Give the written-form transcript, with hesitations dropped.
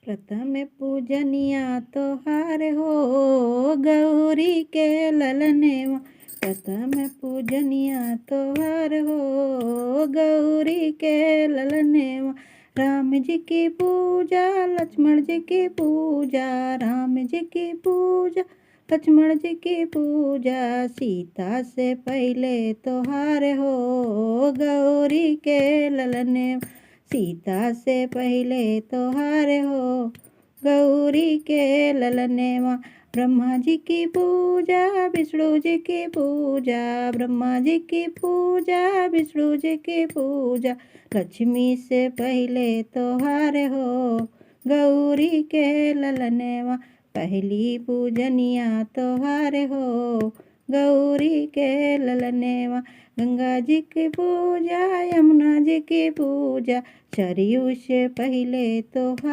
प्रथम पूजनिया तोहार हो गौरी के ललनेवा। प्रथम पूजनिया तोहार हो गौरी के ललनेवा। राम जी की पूजा लक्ष्मण जी की पूजा, राम जी की पूजा लक्ष्मण जी की पूजा। सीता से पहले तोहार हो गौरी के ललनेवा। सीता से पहले तोहार हो गौरी के ललनेवा। ब्रह्मा जी की पूजा विष्णु जी की पूजा, ब्रह्मा जी की पूजा विष्णु जी की पूजा। लक्ष्मी से पहले तोहार हो गौरी के ललनेवा। पहली पूजनिया तोहार हो गौरी के ललनेवा। गंगा जी की पूजा यमुना जी की पूजा, सरयू से पहले तोहार